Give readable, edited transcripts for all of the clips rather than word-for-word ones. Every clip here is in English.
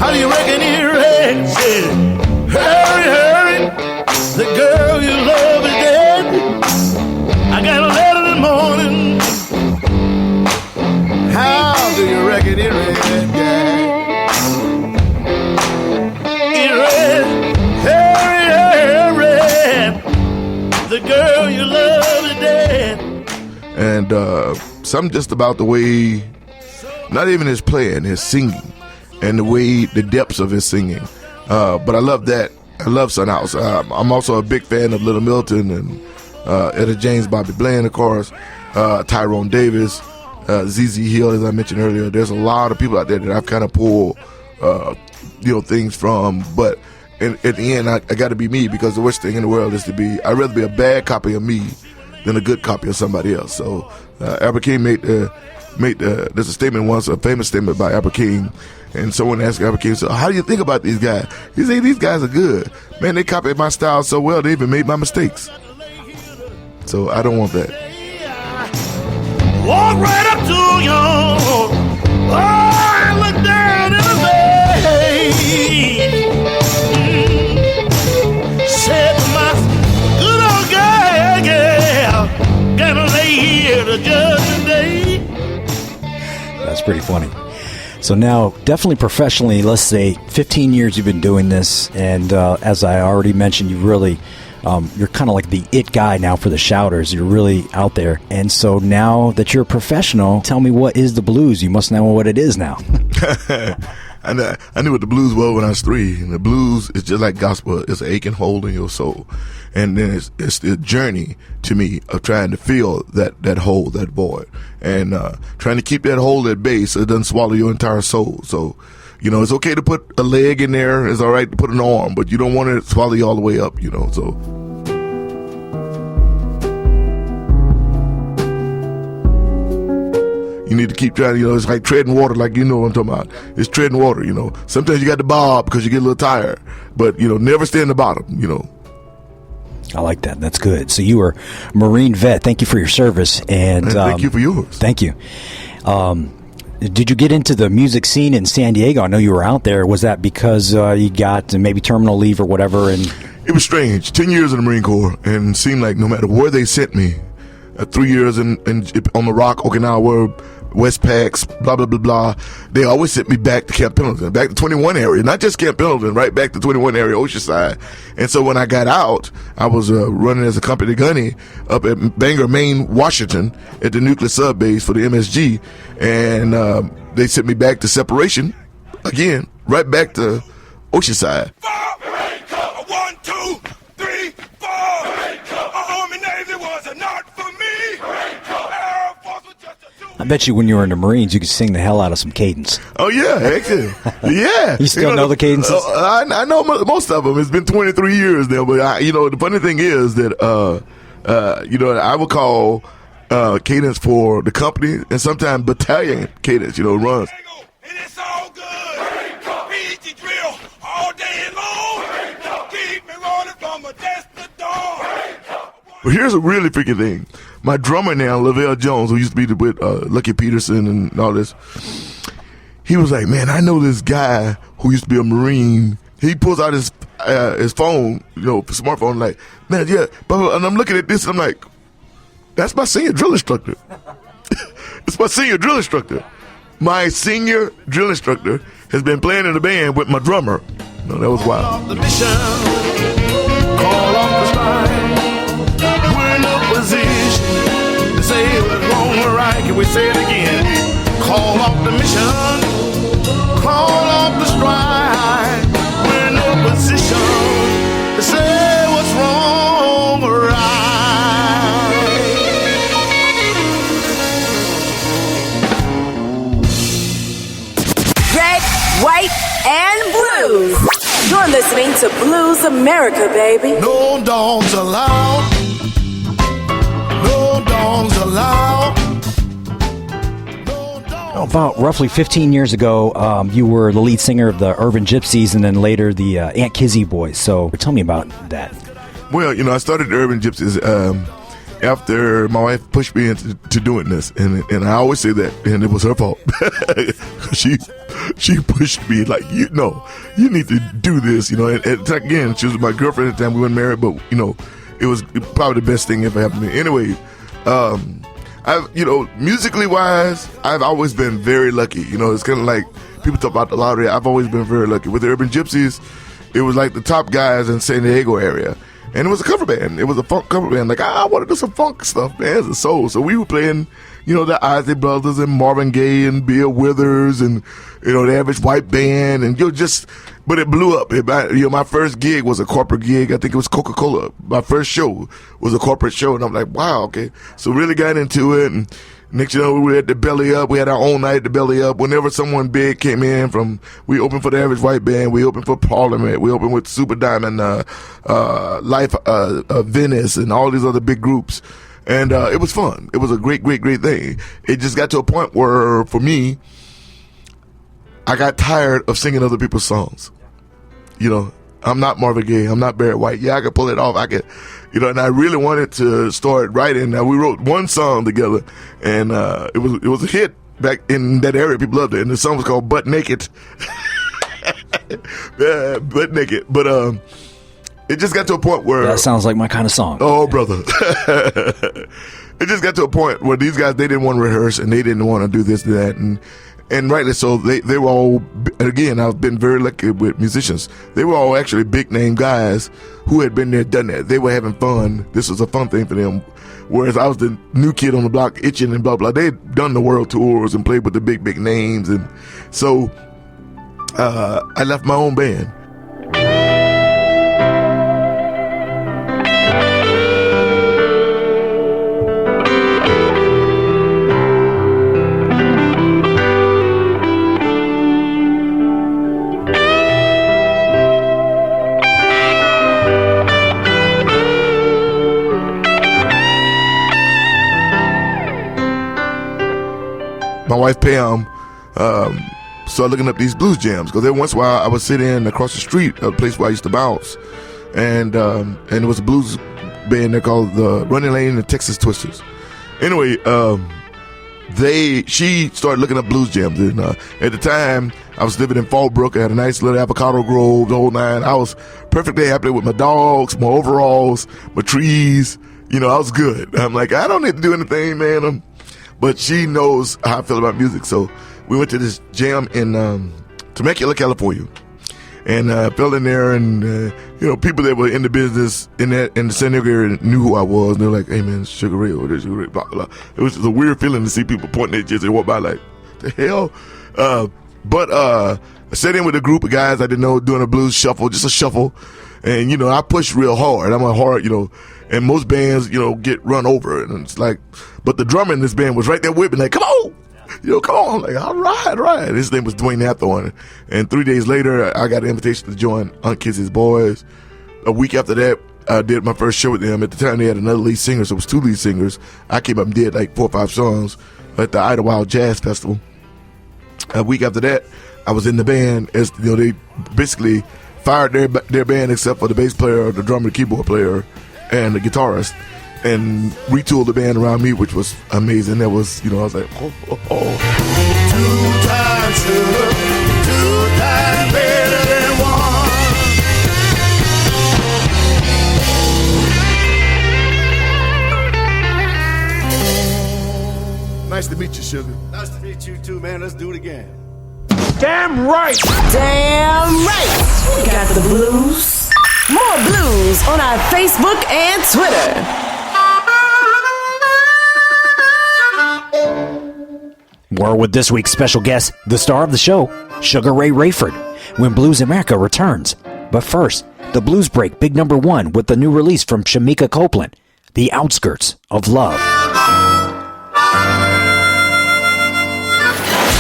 How do you reckon he ran? Said, hurry, hurry, the girl you love is dead. I got a letter this morning. How do you reckon he ran? He ran, hurry, hurry, the girl you love is dead. And something just about the way, not even his playing, his singing, and the depths of his singing. But I love that. I love Son House. I'm also a big fan of Little Milton and Etta James, Bobby Bland, of course, Tyrone Davis, ZZ Hill, as I mentioned earlier. There's a lot of people out there that I've kind of pulled, things from. But at the end, I got to be me, because the worst thing in the world is I'd rather be a bad copy of me than a good copy of somebody else. So Albert King there's a statement once, a famous statement by Albert King, and someone asked Albert King, so how do you think about these guys? He said, these guys are good. Man, they copied my style so well, they even made my mistakes. So I don't want that. Walk right up to you. Oh, I look down in the face. Said to my good old girl, gonna lay here to judge the day. That's pretty funny. So now, definitely professionally, let's say 15 years you've been doing this, and as I already mentioned, you really, you're kind of like the it guy now for the shouters. You're really out there. And so now that you're a professional, tell me, what is the blues? You must know what it is now. I knew what the blues were when I was 3. And the blues is just like gospel. It's an aching hole in your soul. And then it's the journey to me of trying to fill that hole, that void, and trying to keep that hole at bay so it doesn't swallow your entire soul. So, it's okay to put a leg in there. It's all right to put an arm, but you don't want it to swallow you all the way up, so. You need to keep trying, it's like treading water, like you know what I'm talking about. It's treading water, Sometimes you got to bob because you get a little tired, but, never stay in the bottom, I like that. That's good. So you were a Marine vet. Thank you for your service. And thank you for yours. Thank you. Did you get into the music scene in San Diego? I know you were out there. Was that because you got maybe terminal leave or whatever? And it was strange. 10 years in the Marine Corps, and it seemed like no matter where they sent me, 3 years on the Rock, Okinawa, West Pax, blah, blah, blah, blah. They always sent me back to Camp Pendleton, back to 21 area, not just Camp Pendleton, right back to 21 area, Oceanside. And so when I got out, I was running as a company gunny up at Bangor, Maine, Washington, at the nuclear sub base for the MSG. And they sent me back to separation again, right back to Oceanside. 1, 2, 3, 4. Army Navy was not for me. I bet you when you were in the Marines, you could sing the hell out of some cadence. Oh, yeah, actually. Yeah. You still know the cadences? I know most of them. It's been 23 years now, but the funny thing is that, I would call cadence for the company and sometimes battalion cadence, runs. And it's all good. Beat drill all day long. Keep me rolling from a desk to dawn. But here's a really freaking thing. My drummer now, Lavelle Jones, who used to be with Lucky Peterson and all this, he was like, man, I know this guy who used to be a Marine. He pulls out his phone, smartphone, like, man, yeah. And I'm looking at this, and I'm like, that's my senior drill instructor. It's my senior drill instructor. My senior drill instructor has been playing in the band with my drummer. No, that was wild. Call off the mission. Call off the strike. We're in a position to say what's wrong or right. Can we say it again? Call off the mission. Call off the strike. We're in a position to say what's wrong or right. Red, white, and blues. You're listening to Blues America, baby. No dogs allowed. No dogs allowed. No dogs. About roughly 15 years ago, you were the lead singer of the Urban Gypsies and then later the Aunt Kizzy Boys. So tell me about that. Well, I started the Urban Gypsies after my wife pushed me into doing this, and I always say that, and it was her fault. she pushed me like, you need to do this, and again, she was my girlfriend at the time. We weren't married, but it was probably the best thing ever happened to me. Anyway, musically wise, I've always been very lucky. It's kind of like people talk about the lottery. I've always been very lucky. With the Urban Gypsies, it was like the top guys in San Diego area. And it was a cover band. It was a funk cover band. Like, I want to do some funk stuff, man. It's a soul. So we were playing, the Isley Brothers and Marvin Gaye and Bill Withers and, the Average White Band. And but it blew up. My first gig was a corporate gig. I think it was Coca-Cola. My first show was a corporate show. And I'm like, wow, okay. So really got into it. And next we were at the Belly Up. We had our own night at the Belly Up. Whenever someone big came in we opened for the Average White Band. We opened for Parliament. We opened with Super Diamond, Life, Venice, and all these other big groups. And it was fun. It was a great, great, great thing. It just got to a point where, for me, I got tired of singing other people's songs. I'm not Marvin Gaye. I'm not Barry White. Yeah, I could pull it off. I could, and I really wanted to start writing. Now, we wrote one song together, and it was a hit back in that area. People loved it, and the song was called "Butt Naked." Yeah, Butt Naked. But it just got to a point where that sounds like my kind of song. Oh, brother. It just got to a point where these guys, they didn't want to rehearse, and they didn't want to do this, that, and rightly so. They were all, again, I've been very lucky with musicians. They were all actually big name guys who had been there, done that. They were having fun. This was a fun thing for them. Whereas I was the new kid on the block itching and blah, blah. They'd done the world tours and played with the big, big names. And so I left my own band. My wife Pam started looking up these blues jams, because every once in a while I would sit in across the street, a place where I used to bounce, and there was a blues band there called the Running Lane and the Texas Twisters. Anyway, she started looking up blues jams, and at the time I was living in Fallbrook. I had a nice little avocado grove, the whole nine. I was perfectly happy with my dogs, my overalls, my trees. I was good. I'm like, I don't need to do anything, man. But she knows how I feel about music. So we went to this jam in Temecula, California. And fell in there, and people that were in the business in the San Diego area knew who I was. And they were like, "Hey man, it's Sugaray, or this Sugaray, blah, blah." It was just a weird feeling to see people pointing at you as they walk by like, the hell? But I sat in with a group of guys I didn't know, doing a blues shuffle, just a shuffle. And, I push real hard. I'm a hard, and most bands, get run over. And it's like, but the drummer in this band was right there with me, like, come on, come on. Like, all right. His name was Dwayne Hathorne. And 3 days later, I got an invitation to join Aunt Kizzy's Boys. A week after that, I did my first show with them. At the time, they had another lead singer, so it was two lead singers. I came up and did like 4 or 5 songs at the Idlewild Jazz Festival. A week after that, I was in the band. As they basically fired their band except for the bass player, the drummer, the keyboard player, and the guitarist, and retooled the band around me, which was amazing. That was, I was like, oh. 2 times sugar, 2 times better than 1. Nice to meet you, Sugar. Nice to meet you too, man. Let's do it again. Damn right. Damn right. We got the blues. More blues on our Facebook and Twitter. More with this week's special guest, the star of the show, Sugaray Rayford, when Blues America returns. But first, the Blues Break, big number 1 with the new release from Shamika Copeland, The Outskirts of Love.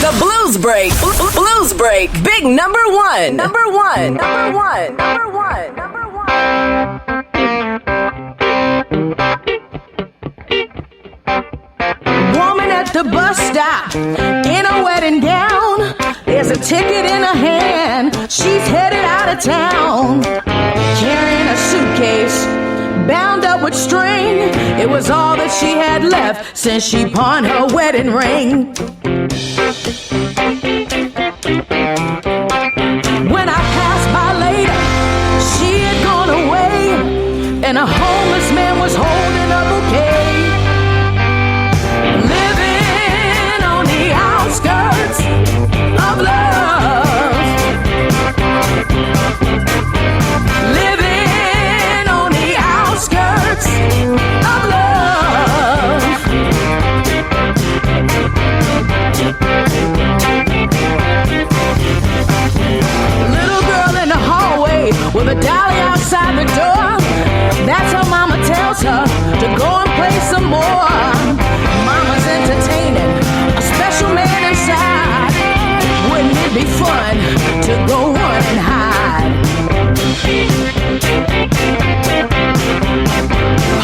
The Blues Break. Blues Break. Big number 1. Number 1. Number 1. Number 1. Number 1. Woman at the bus stop in a wedding gown. There's a ticket in her hand. She's headed out of town. Carrying a suitcase bound up with much strain. It was all that she had left since she pawned her wedding ring. When I passed by later, she had gone away, and a homeless man was holding a bouquet. Living on the outskirts of love. Living on the outskirts of love. Little girl in the hallway with a dolly outside the door. That's her mama tells her to go and play some more. Mama's entertaining a special man inside. Wouldn't it be fun to go run and hide?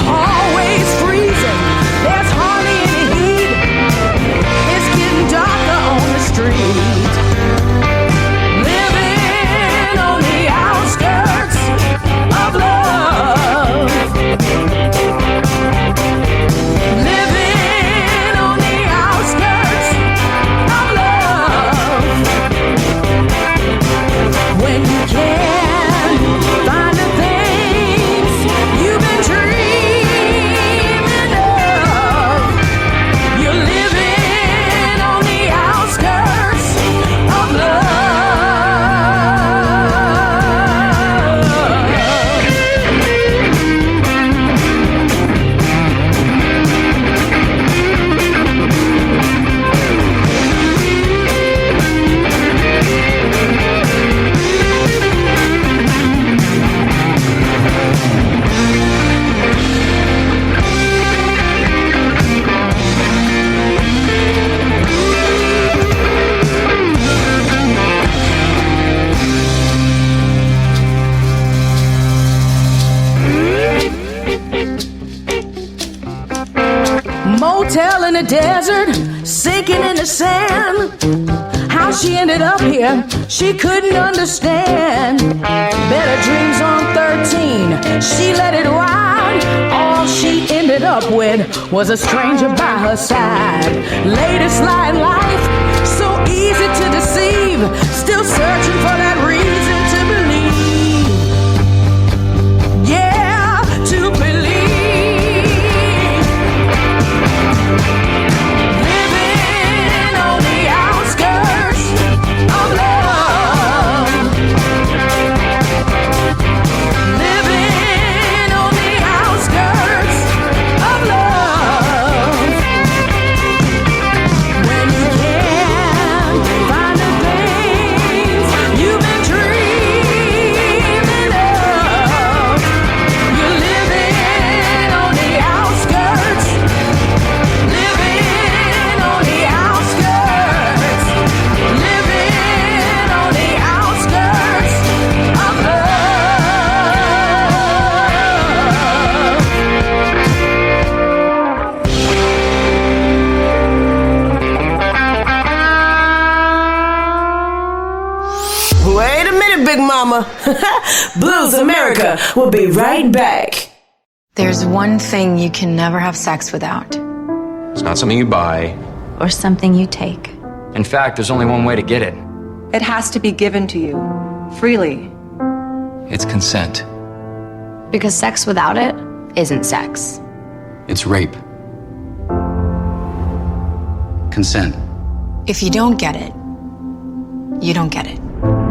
Hallways freezing, there's hardly any heat. It's getting darker on the street. Living on the outskirts of love. Living on the outskirts of love. When you can find the things you've been dreaming of, you're living on the outskirts of love. Motel in the desert, sinking in the sand. How she ended up here, she couldn't understand. Better dreams on 13, she let it ride. All she ended up with was a stranger by her side. Latest lie in life, so easy to deceive. Still searching for that reason to believe. Yeah, to believe. Living on the outskirts of love. Living on the outskirts of love. When you can find the things you've been dreaming of, you're living on the outskirts. Living on the outskirts. Living on the outskirts of love. Wait a minute, Big Mama. Blues America will be right back. There's one thing you can never have sex without. It's not something you buy. Or something you take. In fact, there's only one way to get it. It has to be given to you, freely. It's consent. Because sex without it isn't sex. It's rape. Consent. If you don't get it, you don't get it.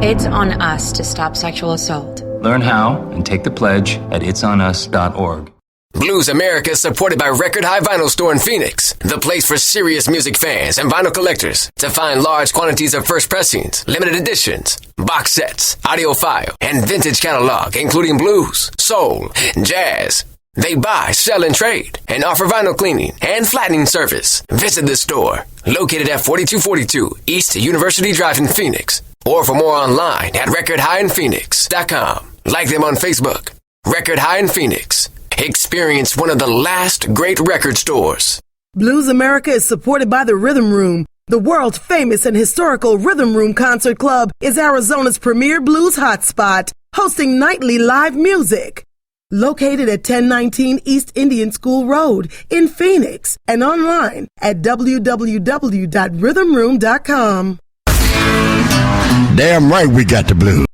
It's on us to stop sexual assault. Learn how and take the pledge at itsonus.org. Blues America is supported by Record High Vinyl Store in Phoenix, the place for serious music fans and vinyl collectors to find large quantities of first pressings, limited editions, box sets, audiophile, and vintage catalog, including blues, soul, jazz. They buy, sell, and trade, and offer vinyl cleaning and flattening service. Visit the store, located at 4242 East University Drive in Phoenix, or for more online at recordhighinphoenix.com. Like them on Facebook. Record High in Phoenix. Experience one of the last great record stores. Blues America is supported by the Rhythm Room. The world famous and historical Rhythm Room Concert Club is Arizona's premier blues hotspot, hosting nightly live music. Located at 1019 East Indian School Road in Phoenix and online at www.rhythmroom.com. Damn right we got the blues.